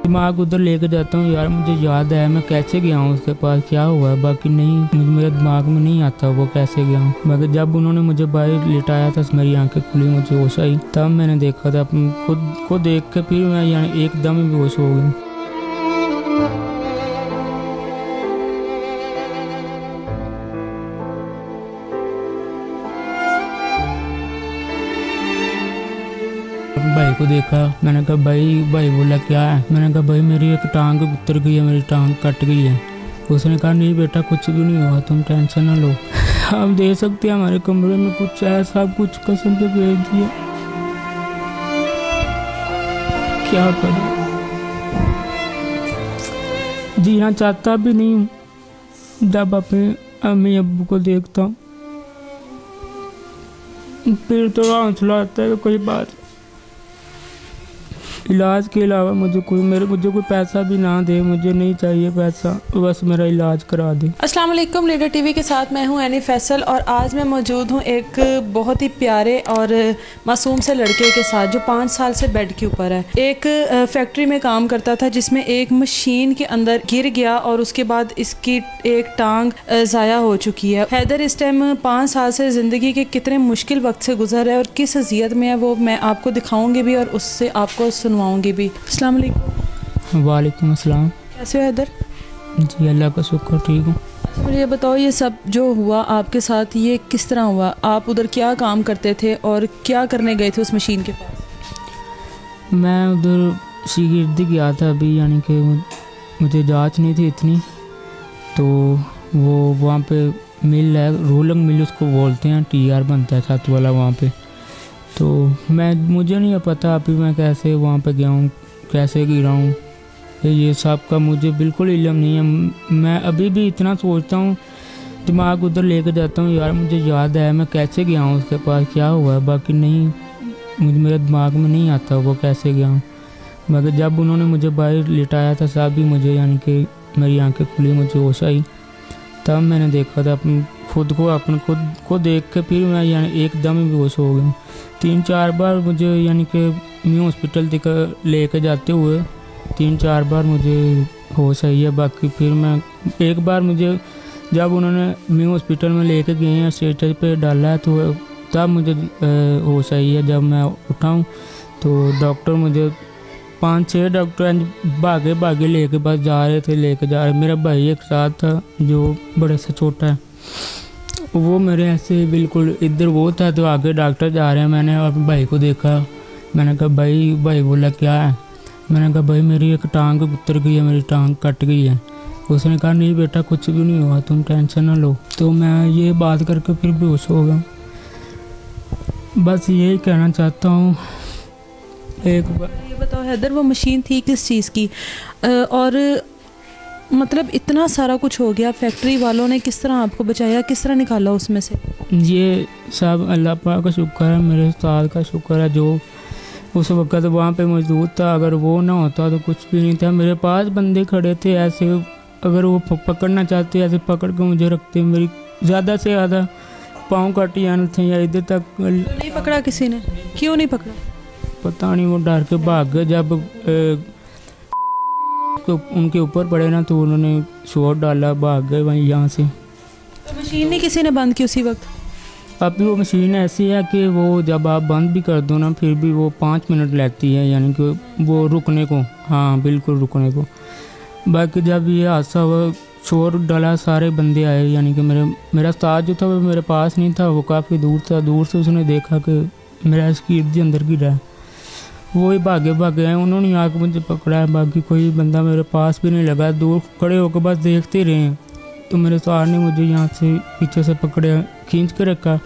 दिमाग उधर लेके जाता हूँ यार, मुझे याद है मैं कैसे गया हूँ उसके पास, क्या हुआ है, बाकी नहीं मेरे दिमाग में नहीं आता वो कैसे गया हूँ। बाकी जब उन्होंने मुझे बाहर लिटाया था, मेरी आंखें खुली, मुझे होश आई, तब मैंने देखा था खुद को देख के, फिर मैं यानी एकदम ही बेहोश हो गई। भाई को देखा, मैंने कहा भाई बोला क्या है, मैंने कहा भाई मेरी एक टांग उतर गई है, मेरी टांग कट गई है। उसने कहा नहीं बेटा कुछ भी नहीं हुआ, तुम टेंशन ना लो। आप दे सकते हैं हमारे कमरे में कुछ है, सब कुछ कसम से भेज दिया, क्या करूं, जीना चाहता भी नहीं हूँ। जब अपने अम्मी अब्बू को देखता हूँ फिर तो हौसला आता है, कोई बात इलाज के अलावा मुझे कोई पैसा भी ना दे, मुझे नहीं चाहिए पैसा, बस मेरा इलाज करा दे। अस्सलाम वालेकुम, लीडर टीवी के साथ मैं हूं एनी फैसल और आज मैं मौजूद हूं एक बहुत ही प्यारे और मासूम से लड़के के साथ जो 5 साल से बेड के ऊपर है। एक फैक्ट्री में काम करता था जिसमें एक मशीन के अंदर गिर गया और उसके बाद इसकी एक टांग ज़ाया हो चुकी है। हैदर इस टाइम 5 साल से ज़िंदगी के कितने मुश्किल वक्त से गुजर है और किस अज़ियत में है वो मैं आपको दिखाऊँगी भी और उससे आपको सुनवाऊँगी भी। अस्सलाम वालेकुम। वालेकुम अस्सलाम। कैसे हो हैदर? जी अल्लाह का शुक्र, ठीक हूँ। मुझे ये बताओ ये सब जो हुआ आपके साथ ये किस तरह हुआ? आप उधर क्या काम करते थे और क्या करने गए थे उस मशीन के पास? मैं उधर शागिर्दी गया था अभी, यानी कि मुझे जांच नहीं थी इतनी, तो वो वहाँ पे मिल है, रोलिंग मिल उसको बोलते हैं, TR बनता है छत वाला वहाँ पे। तो मुझे नहीं पता अभी मैं कैसे वहाँ पे गया हूँ, कैसे गिरा हूँ, ये सब का मुझे बिल्कुल इल्म नहीं है। मैं अभी भी इतना सोचता हूँ, दिमाग उधर लेके जाता हूँ यार, मुझे याद है मैं कैसे गया हूँ उसके पास, क्या हुआ है, बाकी नहीं मेरे दिमाग में नहीं आता वो कैसे गया हूँ। मगर जब उन्होंने मुझे बाहर लिटाया था साहब भी मुझे, यानी कि मेरी आंखें खुली, मुझे होश आई, तब मैंने देखा था खुद को देख के, फिर मैं यानी एकदम ही बेहोश हो गया। 3-4 बार मुझे यानी कि न्यू हॉस्पिटल तक लेके जाते हुए 3-4 बार मुझे होश आई है। बाकी फिर मैं एक बार मुझे जब उन्होंने न्यू हॉस्पिटल में लेके गए हैं, स्ट्रेचर पे डाला है, तो तब मुझे होश आई है। जब मैं उठाऊँ तो डॉक्टर मुझे 5-6 डॉक्टर भागे लेके बस जा रहे। मेरा भाई एक साथ था जो बड़े से छोटा है, वो मेरे ऐसे बिल्कुल इधर वो था, तो आगे डॉक्टर जा रहे हैं। मैंने अपने भाई को देखा, मैंने कहा भाई बोला क्या है, मैंने कहा भाई मेरी एक टांग उतर गई है, मेरी टांग कट गई है। उसने कहा नहीं बेटा कुछ भी नहीं हुआ, तुम टेंशन ना लो। तो मैं ये बात करके फिर बेहोश हो गया। बस यही कहना चाहता हूँ। एक बार ये बताओ हैदर वो मशीन थी किस चीज़ की, और मतलब इतना सारा कुछ हो गया, फैक्ट्री वालों ने किस तरह आपको बचाया, किस तरह निकाला उसमें से? ये सब अल्लाह पाक का शुक्र है, मेरे उस्ताद का शुक्र है जो उस वक्त वहाँ पे मौजूद था। अगर वो ना होता तो कुछ भी नहीं था। मेरे पास बंदे खड़े थे ऐसे, अगर वो पकड़ना चाहते ऐसे पकड़ के मुझे रखते, मेरी ज़्यादा से ज़्यादा पाँव काट जाने थे या इधर तक। नहीं पकड़ा किसी ने? क्यों नहीं पकड़ा? पता नहीं, वो डर के भाग गए। जब उनके ऊपर पड़े ना तो उन्होंने शॉट डाला, भाग गए वहीं यहाँ से। तो मशीन नहीं किसी ने बंद की उसी वक्त? अभी वो मशीन ऐसी है कि वो जब आप बंद भी कर दो ना फिर भी वो 5 मिनट लेती है, यानी कि वो रुकने को, हाँ बिल्कुल रुकने को। बाकी जब ये हादसा हुआ, शोर डाला, सारे बंदे आए, यानी कि मेरा उस्ताद जो था वो मेरे पास नहीं था, वो काफ़ी दूर था। दूर से उसने देखा कि मेरा इसकी इर्द अंदर गिरा है, वो ही भागे हैं, उन्होंने आके मुझे पकड़ा है। बाकी कोई बंदा मेरे पास भी नहीं लगा, दूर खड़े होकर बस देखते रहे हैं। तो मेरे सार ने मुझे यहाँ से पीछे से पकड़े, खींच के रखा।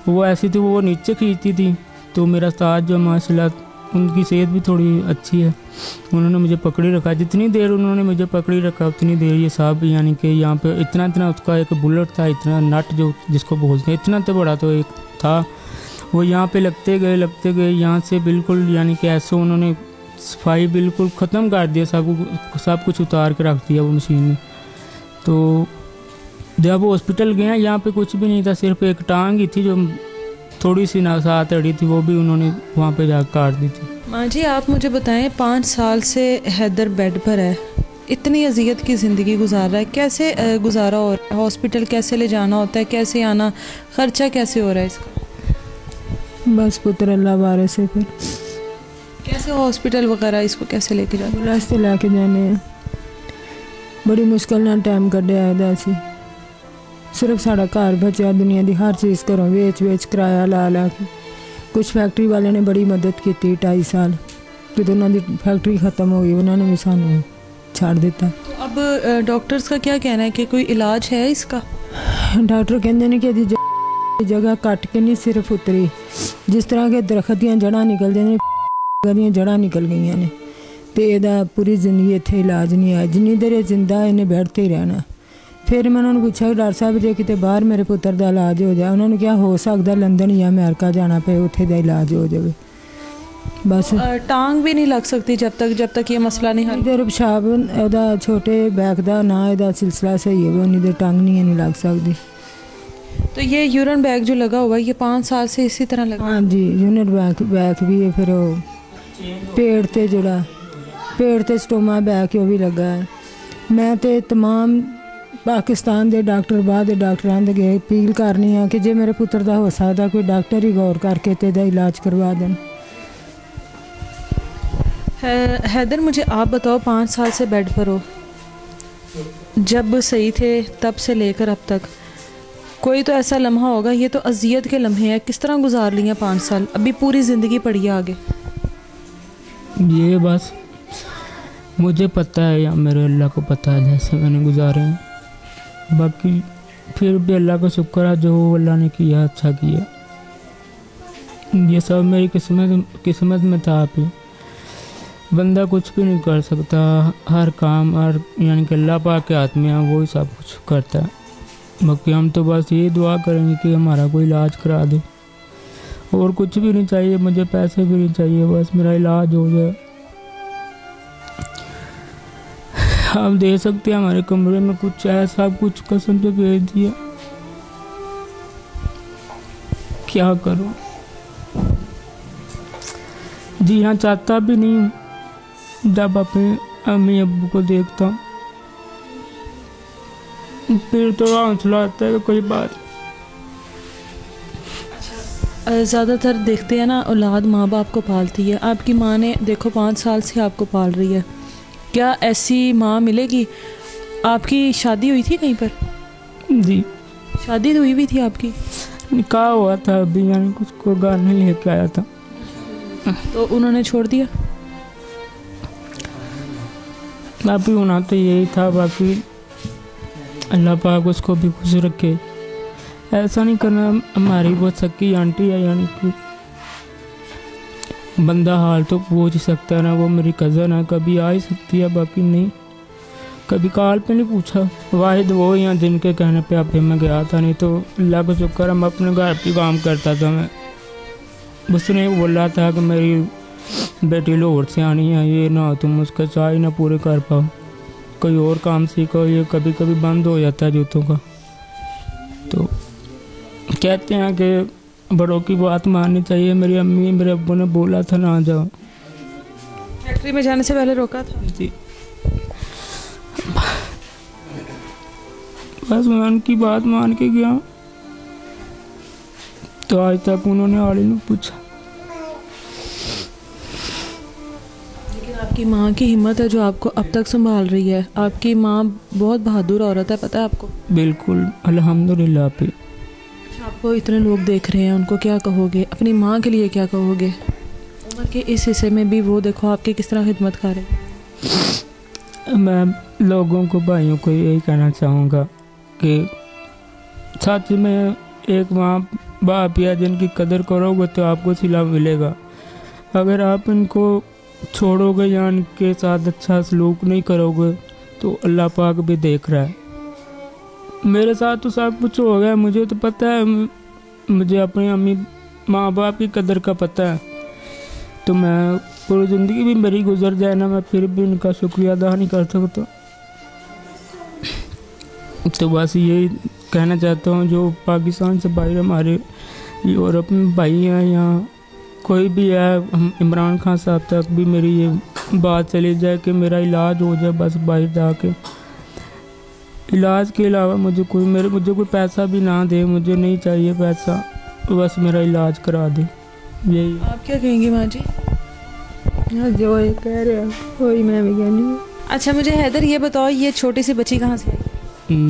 वो ऐसी थी, वो नीचे खींचती थी, तो मेरा साथ जो माशाल्लाह उनकी सेहत भी थोड़ी अच्छी है, उन्होंने मुझे पकड़ी रखा। जितनी देर उन्होंने मुझे पकड़ी रखा उतनी देर ये साहब, यानी कि यहाँ पे इतना उसका एक बुलेट था, इतना नट जो जिसको बोलते हैं, इतना तो बड़ा तो एक था, वो यहाँ पे लगते गए यहाँ से बिल्कुल, यानी कि ऐसे उन्होंने सफाई बिल्कुल ख़त्म कर दिया, सब कुछ उतार के रख दिया वो मशीन में। तो जब वो हॉस्पिटल गए यहाँ पे कुछ भी नहीं था, सिर्फ एक टांग ही थी जो थोड़ी सी ना साथ अड़ी थी, वो भी उन्होंने वहाँ पे जाकर काट दी थी। माँ जी आप मुझे बताएं, 5 साल से हैदर बेड पर है, इतनी अजियत की ज़िंदगी गुजार रहा है, कैसे गुजारा हो रहा है? हॉस्पिटल कैसे ले जाना होता है, कैसे आना, ख़र्चा कैसे हो रहा है इसका? बस पुत्र अल्लाह बारे से फिर कैसे हॉस्पिटल वगैरह इसको कैसे लेके जाते? रास्ते लैके जाने हैं, बड़ी मुश्किल नाल टाइम कड्ढिया है असी। सिर्फ साड़ा घर बचा, दुनिया की हर चीज़ घरों वेच किराया ला के। कुछ फैक्ट्री वाले ने बड़ी मदद की 2.5 साल, जो उन्होंने फैक्ट्री ख़त्म हो गई उन्होंने भी सानू छाड़ दिता। तो अब डॉक्टर्स का क्या कहना है कि कोई इलाज है इसका? डॉक्टर कहते हैं कि यदि जगह कट के नहीं सिर्फ उतरी, जिस तरह के दरख्त दी जड़ा निकलते हैं दी जड़ा निकल गई ने, तो यदा पूरी जिंदगी इतने इलाज नहीं है। जिन्नी देर ये जिंदा इन्हें बैठते ही रहना। फिर मैं उन्होंने पूछा कि डॉक्टर साहब जो कितने बाहर मेरे पुत्र का इलाज हो जाए, उन्होंने क्या हो सकता लंदन या अमेरिका जाना पे उत्थे का इलाज हो जाए। बस टांग भी नहीं लग सकती जब तक ये मसला नहीं हल। देर पेशाब ओदा छोटे बैक का ना एदा सिलसिला सही है, उन्नी देर टांग नहीं लग सकती। तो ये यूरिन बैग जो लगा हुआ है ये 5 साल से इसी तरह लगा? हाँ जी, यूरिन बैग भी है। फिर वो पेट ते स्टोमा बैग वो भी लगा है। मैं तो तमाम पाकिस्तान के डॉक्टर बाहर के डॉक्टरों के अपील करनी है कि जे मेरे पुत्र का हो सकता कोई डॉक्टर ही गौर करके तो इलाज करवा दें। हैदर मुझे आप बताओ, 5 साल से बेड पर हो, जब सही थे तब से लेकर अब तक कोई तो ऐसा लम्हा होगा, ये तो अजियत के लम्हे हैं, किस तरह गुजार लिए 5 साल? अभी पूरी ज़िंदगी पड़ी है आगे। ये बस मुझे पता है या मेरे अल्लाह को पता है जैसे मैंने गुजारे हैं। बाकी फिर भी अल्लाह का शुक्र है, जो अल्लाह ने किया अच्छा किया। ये सब मेरी किस्मत में था। आप बंदा कुछ भी नहीं कर सकता, हर काम हर यानी कि अल्लाह पाक के हाथ में है, वो ही सब कुछ करता है। बाकी हम तो बस ये दुआ करेंगे कि हमारा कोई इलाज करा दे, और कुछ भी नहीं चाहिए, मुझे पैसे भी नहीं चाहिए, बस मेरा इलाज हो जाए। आप दे सकते हैं हमारे कमरे में कुछ ऐसा कुछ कसम से भेज दिया, क्या करूं? जी हाँ, चाहता भी नहीं हूँ। जब अपने अम्मी अब्बू को देखता हूँ फिर तो हौसला आता है कि कोई बात। ज़्यादातर देखते हैं ना, औलाद माँ बाप को पालती है। आपकी माँ ने देखो 5 साल से आपको पाल रही है, क्या ऐसी माँ मिलेगी? आपकी शादी हुई थी कहीं पर? जी शादी तो हुई भी थी आपकी? निकाह हुआ था अभी, यानी कुछ को गाने लेके आया था तो उन्होंने छोड़ दिया? अभी होना तो यही था। बाकी अल्लाह पाक उसको भी खुश रखे। ऐसा नहीं करना, हमारी बहुत सच्ची आंटी है, यानी कि बंदा हाल तो पूछ सकता है ना, वो मेरी कज़न है, कभी आ ही सकती है। बाकी नहीं, कभी कॉल पे नहीं पूछा। वाहिद वो यहाँ जिनके कहने पे आप मैं गया था, नहीं तो अल्लाह का शुक्र हम अपने घर पे काम करता था। मैं उसने बोला था कि मेरी बेटी लाहौर से आनी है, ये ना तुम उसका चाय ना पूरे कर पाओ, कोई और काम सीखो। ये कभी कभी बंद हो जाता है जूतों का। तो कहते हैं कि बड़ों की बात माननी चाहिए। मेरी अम्मी मेरे अब्बू ने बोला था ना जाओ। फैक्ट्री में जाने से पहले रोका था? जी, बस मैं उनकी बात मान के गया, तो आज तक उन्होंने आड़ी नहीं पूछा। लेकिन आपकी माँ की हिम्मत है जो आपको अब तक संभाल रही है। आपकी माँ बहुत बहादुर औरत है, पता है आपको? बिल्कुल, अल्हम्दुलिल्लाह पे। आपको इतने लोग देख रहे हैं, उनको क्या कहोगे? अपनी माँ के लिए क्या कहोगे? उम्र के इस हिस्से में भी वो देखो आपकी किस तरह खिदमत कर रहे हैं। मैं लोगों को, भाइयों को यही कहना चाहूँगा कि सच में एक माँ बाप या जिनकी कदर करोगे तो आपको सिला मिलेगा। अगर आप इनको छोड़ोगे या इनके साथ अच्छा सलूक नहीं करोगे तो अल्लाह पाक भी देख रहा है। मेरे साथ तो सब कुछ हो गया, मुझे तो पता है, मुझे अपनी अम्मी माँ बाप की कदर का पता है। तो मैं पूरी ज़िंदगी भी मेरी गुजर जाए ना, मैं फिर भी उनका शुक्रिया अदा नहीं कर सकता। तो बस यही कहना चाहता हूँ, जो पाकिस्तान से बाहर हमारे यूरोप में भाई हैं, यहाँ कोई भी है, हम इमरान खान साहब तक भी मेरी ये बात चली जाए कि मेरा इलाज हो जाए, बस बाहर जाके। इलाज के अलावा मुझे कोई पैसा भी ना दे, मुझे नहीं चाहिए पैसा, बस मेरा इलाज करा दे। यही आप क्या कहेंगी माँ जी? जो ये कह रहे हो वही मैं भी कहनी हूँ। अच्छा मुझे हैदर ये बताओ, ये छोटी सी बच्ची कहाँ से आई?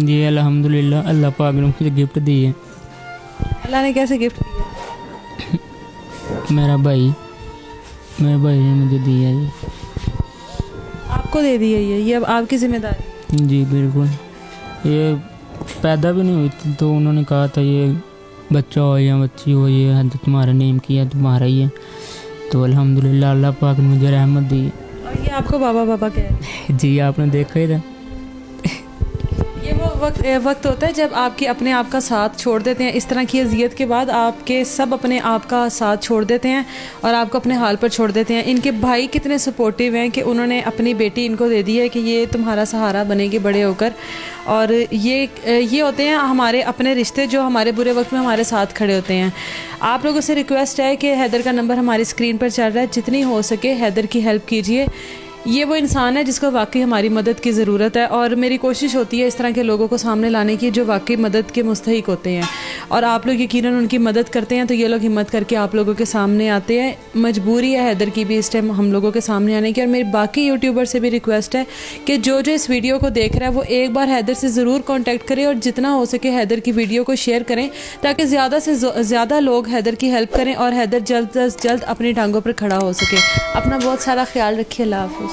ये अल्हम्दुलिल्लाह अल्लाह पाक ने मुझे गिफ्ट दी है। अल्लाह ने कैसे गिफ्ट दिया? मेरे भाई ने मुझे दी है ये। आपको दे दी है ये अब आपकी जिम्मेदारी? जी बिल्कुल। ये पैदा भी नहीं हुई थी तो उन्होंने कहा था ये बच्चा हो या बच्ची हो, ये है तुम्हारा नेम किया, तुम्हारा ही है। तो अल्हम्दुलिल्लाह अल्लाह पाक ने मुझे रहमत दी है। और ये आपको बाबा बाबा कह रहे हैं? जी आपने देखा ही था। ये वो वक्त होता है जब आपके अपने आप का साथ छोड़ देते हैं। इस तरह की अजियत के बाद आपके सब अपने आप का साथ छोड़ देते हैं और आपको अपने हाल पर छोड़ देते हैं। इनके भाई कितने सपोर्टिव हैं कि उन्होंने अपनी बेटी इनको दे दी है कि ये तुम्हारा सहारा बनेगी बड़े होकर। और ये होते हैं हमारे अपने रिश्ते जो हमारे बुरे वक्त में हमारे साथ खड़े होते हैं। आप लोगों से रिक्वेस्ट है कि हैदर का नंबर हमारी स्क्रीन पर चल रहा है, जितनी हो सके हैदर की हेल्प कीजिए। ये वो इंसान है जिसको वाकई हमारी मदद की ज़रूरत है और मेरी कोशिश होती है इस तरह के लोगों को सामने लाने की जो वाकई मदद के मुस्तहिक होते हैं। और आप लोग यकीनन उनकी मदद करते हैं तो ये लोग हिम्मत करके आप लोगों के सामने आते हैं। मजबूरी है हैदर की भी इस टाइम हम लोगों के सामने आने की। और मेरी बाकी यूट्यूबर से भी रिक्वेस्ट है कि जो इस वीडियो को देख रहा है वो एक बार हैदर से ज़रूर कॉन्टैक्ट करें और जितना हो सके हैदर की वीडियो को शेयर करें ताकि ज़्यादा से ज़्यादा लोग हैदर की हेल्प करें और हैदर जल्द अज जल्द अपनी टांगों पर खड़ा हो सके। अपना बहुत सारा ख्याल रखिए। अल्लाह हाफ़िज़।